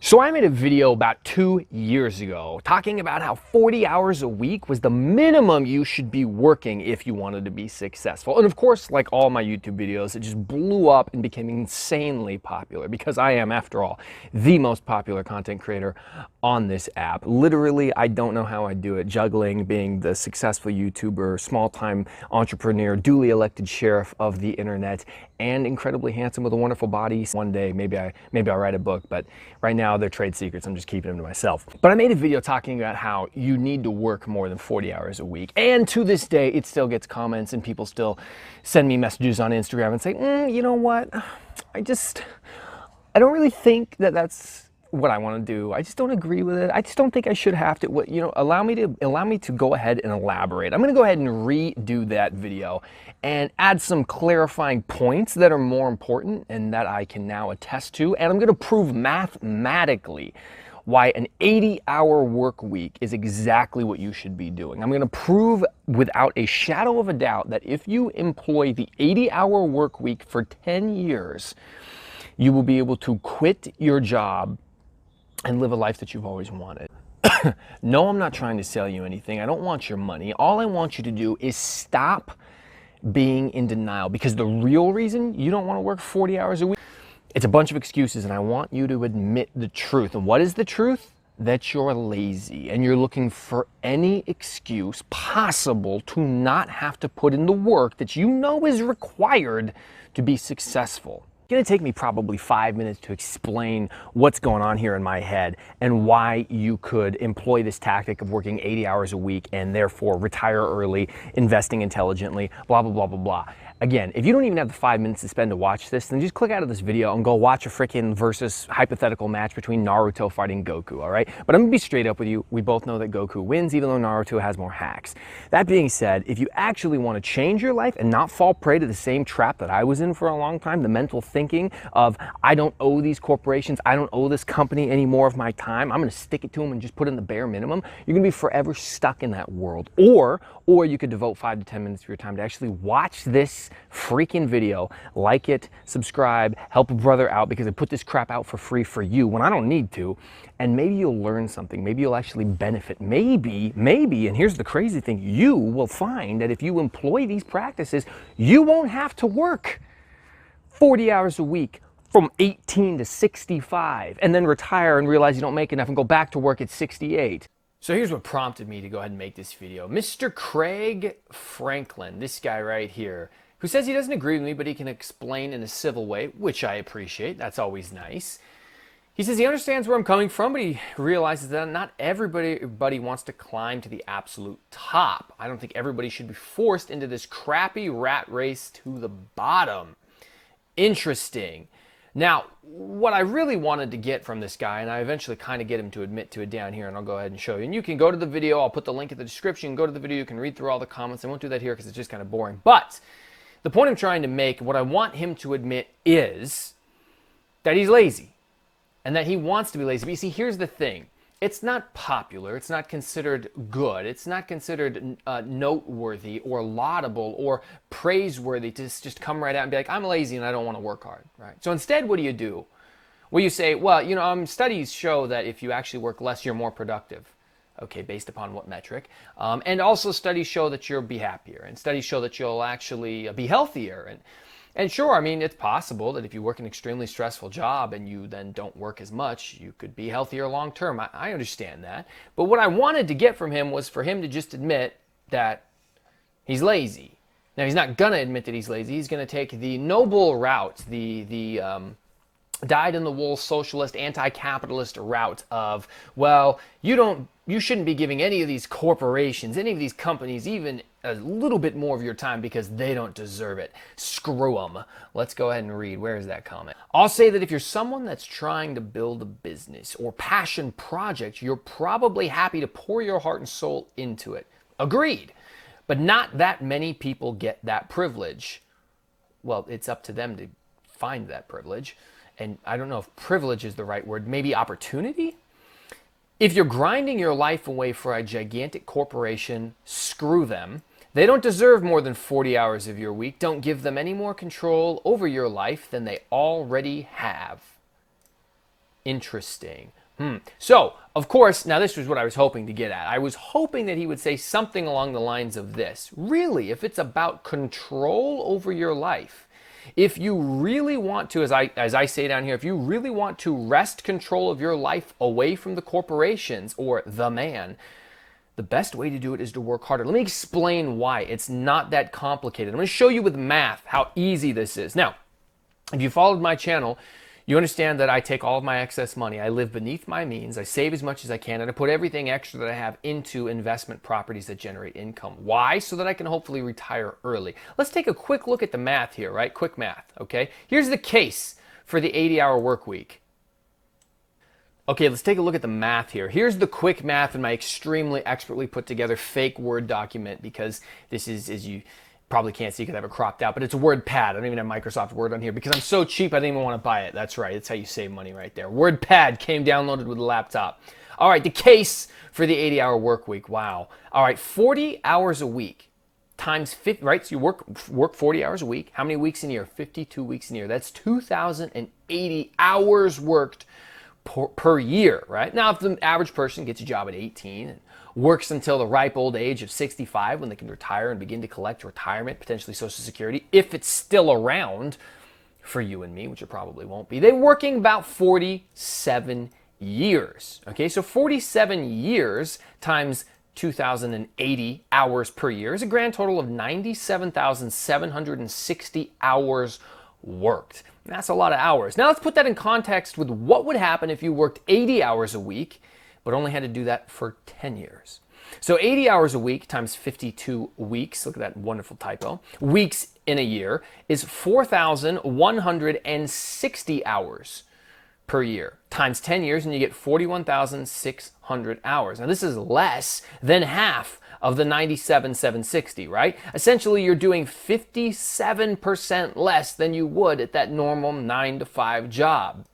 So I made a video about 2 years ago talking about how 40 hours a week was the minimum you should be working if you wanted to be successful. And of course, like all my YouTube videos, it just blew up and became insanely popular because I am, after all, the most popular content creator on this app. Literally, I don't know how I do it, juggling being the successful YouTuber, small-time entrepreneur, duly elected sheriff of the internet, and incredibly handsome with a wonderful body. One day, maybe I'll write a book, but right now they're trade secrets. I'm just keeping them to myself. But I made a video talking about how you need to work more than 40 hours a week. And to this day, it still gets comments and people still send me messages on Instagram and say, you know what? I don't really think that that's what I want to do. I just don't agree with it. I just don't think I should have to. Allow me to go ahead and elaborate. I'm going to go ahead and redo that video and add some clarifying points that are more important and that I can now attest to. And I'm going to prove mathematically why an 80-hour work week is exactly what you should be doing. I'm going to prove without a shadow of a doubt that if you employ the 80-hour work week for 10 years, you will be able to quit your job and live a life that you've always wanted. No, I'm not trying to sell you anything. I don't want your money. All I want you to do is stop being in denial, because the real reason you don't want to work 40 hours a week, it's a bunch of excuses, and I want you to admit the truth. And what is the truth? That you're lazy and you're looking for any excuse possible to not have to put in the work that you know is required to be successful. It's going to take me probably 5 minutes to explain what's going on here in my head and why you could employ this tactic of working 80 hours a week and therefore retire early, investing intelligently, blah, blah, blah, blah, blah. Again, if you don't even have the 5 minutes to spend to watch this, then just click out of this video and go watch a freaking versus hypothetical match between Naruto fighting Goku, all right? But I'm gonna be straight up with you. We both know that Goku wins, even though Naruto has more hacks. That being said, if you actually want to change your life and not fall prey to the same trap that I was in for a long time, the mental thinking of, I don't owe these corporations, I don't owe this company any more of my time, I'm gonna stick it to them and just put in the bare minimum, you're gonna be forever stuck in that world. Or you could devote 5 to 10 minutes of your time to actually watch this freaking video, like it, subscribe, help a brother out, because I put this crap out for free for you when I don't need to, and maybe you'll learn something, maybe you'll actually benefit, maybe, and here's the crazy thing, you will find that if you employ these practices, you won't have to work 40 hours a week from 18 to 65, and then retire and realize you don't make enough and go back to work at 68. So here's what prompted me to go ahead and make this video. Mr. Craig Franklin, this guy right here, who says he doesn't agree with me, but he can explain in a civil way, which I appreciate. That's always nice. He says he understands where I'm coming from, but he realizes that not everybody wants to climb to the absolute top. I don't think everybody should be forced into this crappy rat race to the bottom. Interesting. Now, what I really wanted to get from this guy, and I eventually kind of get him to admit to it down here, and I'll go ahead and show you. And you can go to the video. I'll put the link in the description. Go to the video. You can read through all the comments. I won't do that here because it's just kind of boring. But the point I'm trying to make, what I want him to admit is that he's lazy and that he wants to be lazy. But you see, here's the thing. It's not popular. It's not considered good. It's not considered noteworthy or laudable or praiseworthy to just come right out and be like, I'm lazy and I don't want to work hard, right? So instead, what do? Well, you say, well, studies show that if you actually work less, you're more productive. Okay, based upon what metric? And also studies show that you'll be happier, and studies show that you'll actually be healthier. And sure, I mean, it's possible that if you work an extremely stressful job and you then don't work as much, you could be healthier long term. I understand that. But what I wanted to get from him was for him to just admit that he's lazy. Now, he's not going to admit that he's lazy. He's going to take the noble route, the dyed-in-the-wool socialist, anti-capitalist route of, well, you shouldn't be giving any of these corporations, any of these companies, even a little bit more of your time because they don't deserve it. Screw them. Let's go ahead and read. Where is that comment? I'll say that if you're someone that's trying to build a business or passion project, you're probably happy to pour your heart and soul into it. Agreed. But not that many people get that privilege. Well, it's up to them to find that privilege. And I don't know if privilege is the right word, maybe opportunity? If you're grinding your life away for a gigantic corporation, screw them. They don't deserve more than 40 hours of your week. Don't give them any more control over your life than they already have. Interesting. So, of course, now this was what I was hoping to get at. I was hoping that he would say something along the lines of this. Really, if it's about control over your life, if you really want to, as I say down here, if you really want to wrest control of your life away from the corporations or the man, the best way to do it is to work harder. Let me explain why. It's not that complicated. I'm going to show you with math how easy this is. Now, if you followed my channel, you understand that I take all of my excess money. I live beneath my means. I save as much as I can, and I put everything extra that I have into investment properties that generate income. Why? So that I can hopefully retire early. Let's take a quick look at the math here, right? Quick math, okay? Here's the case for the 80-hour work week. Okay, let's take a look at the math here. Here's the quick math in my extremely expertly put together fake Word document, because this is, as you probably can't see because I have it cropped out, but it's a WordPad. I don't even have Microsoft Word on here because I'm so cheap I didn't even want to buy it. That's right. That's how you save money right there. WordPad came downloaded with a laptop. All right, the case for the 80-hour work week. Wow. All right, 40 hours a week times 50, right? So you work 40 hours a week. How many weeks in a year? 52 weeks in a year. That's 2,080 hours worked per year, right? Now, if the average person gets a job at 18 and works until the ripe old age of 65 when they can retire and begin to collect retirement, potentially Social Security, if it's still around for you and me, which it probably won't be, they're working about 47 years. Okay, so 47 years times 2,080 hours per year is a grand total of 97,760 hours worked. That's a lot of hours. Now let's put that in context with what would happen if you worked 80 hours a week, but only had to do that for 10 years. So 80 hours a week times 52 weeks, look at that wonderful typo, weeks in a year is 4,160 hours per year times 10 years, and you get 41,600 hours. Now this is less than half of the 97,760, right? Essentially, you're doing 57% less than you would at that normal 9-to-5 job.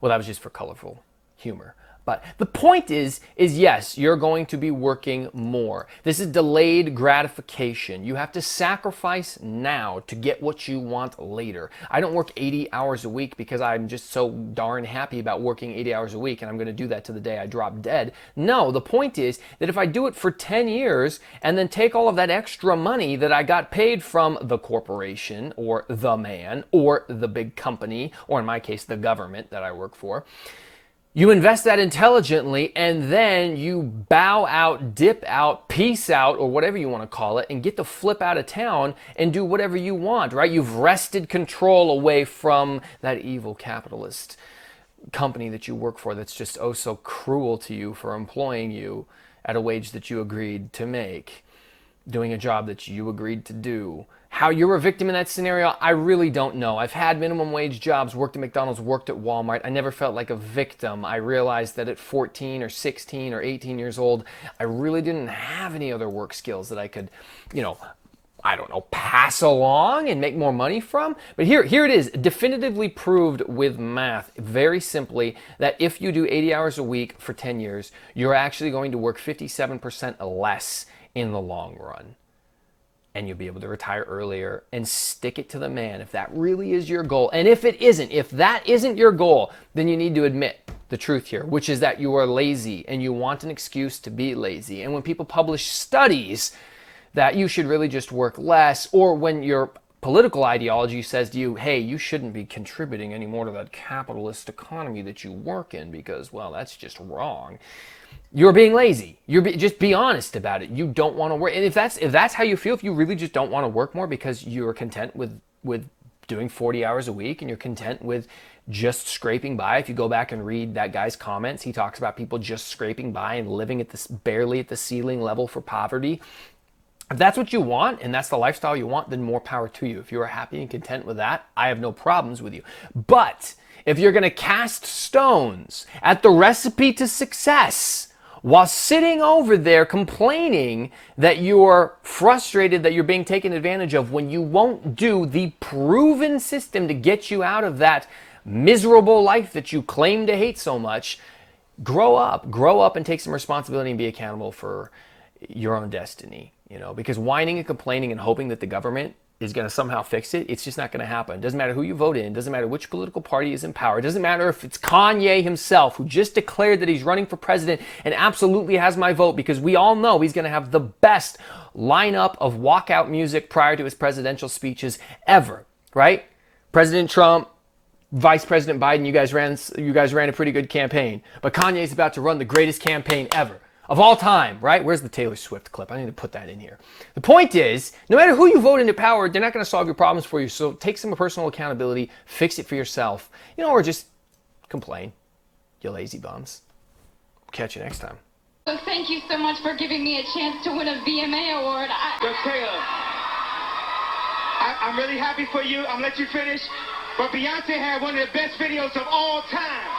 Well, that was just for colorful humor. But the point is yes, you're going to be working more. This is delayed gratification. You have to sacrifice now to get what you want later. I don't work 80 hours a week because I'm just so darn happy about working 80 hours a week and I'm going to do that to the day I drop dead. No, the point is that if I do it for 10 years and then take all of that extra money that I got paid from the corporation or the man or the big company, or in my case, the government that I work for, you invest that intelligently, and then you bow out, dip out, peace out, or whatever you want to call it, and get the flip out of town and do whatever you want, right? You've wrested control away from that evil capitalist company that you work for that's just oh so cruel to you for employing you at a wage that you agreed to make, doing a job that you agreed to do. How you're a victim in that scenario, I really don't know. I've had minimum wage jobs, worked at McDonald's, worked at Walmart. I never felt like a victim. I realized that at 14 or 16 or 18 years old, I really didn't have any other work skills that I could, I don't know, pass along and make more money from. But here it is, definitively proved with math, very simply, that if you do 80 hours a week for 10 years, you're actually going to work 57% less in the long run. And you'll be able to retire earlier and stick it to the man if that really is your goal. And if that isn't your goal, then you need to admit the truth here, which is that you are lazy and you want an excuse to be lazy. And when people publish studies that you should really just work less, or when your political ideology says to you, hey, you shouldn't be contributing anymore to that capitalist economy that you work in because, well, that's just wrong. You're being lazy. Just be honest about it. You don't want to work. And if that's how you feel, if you really just don't want to work more because you're content with doing 40 hours a week and you're content with just scraping by. If you go back and read that guy's comments, he talks about people just scraping by and living at this barely at the ceiling level for poverty. If that's what you want and that's the lifestyle you want, then more power to you. If you are happy and content with that, I have no problems with you. But if you're going to cast stones at the recipe to success while sitting over there complaining that you're frustrated that you're being taken advantage of when you won't do the proven system to get you out of that miserable life that you claim to hate so much, grow up and take some responsibility and be accountable for your own destiny, because whining and complaining and hoping that the government is going to somehow fix it. It's just not going to happen. It doesn't matter who you vote in. It doesn't matter which political party is in power. It doesn't matter if it's Kanye himself who just declared that he's running for president and absolutely has my vote, because we all know he's going to have the best lineup of walkout music prior to his presidential speeches ever, right? President Trump, Vice President Biden, you guys ran a pretty good campaign. But Kanye's about to run the greatest campaign ever. Of all time, right? Where's the Taylor Swift clip? I need to put that in here. The point is, no matter who you vote into power, they're not going to solve your problems for you. So take some personal accountability, fix it for yourself, or just complain, you lazy bums. Catch you next time. So thank you so much for giving me a chance to win a VMA award. But Taylor, I'm really happy for you. I'm going to let you finish. But Beyonce had one of the best videos of all time.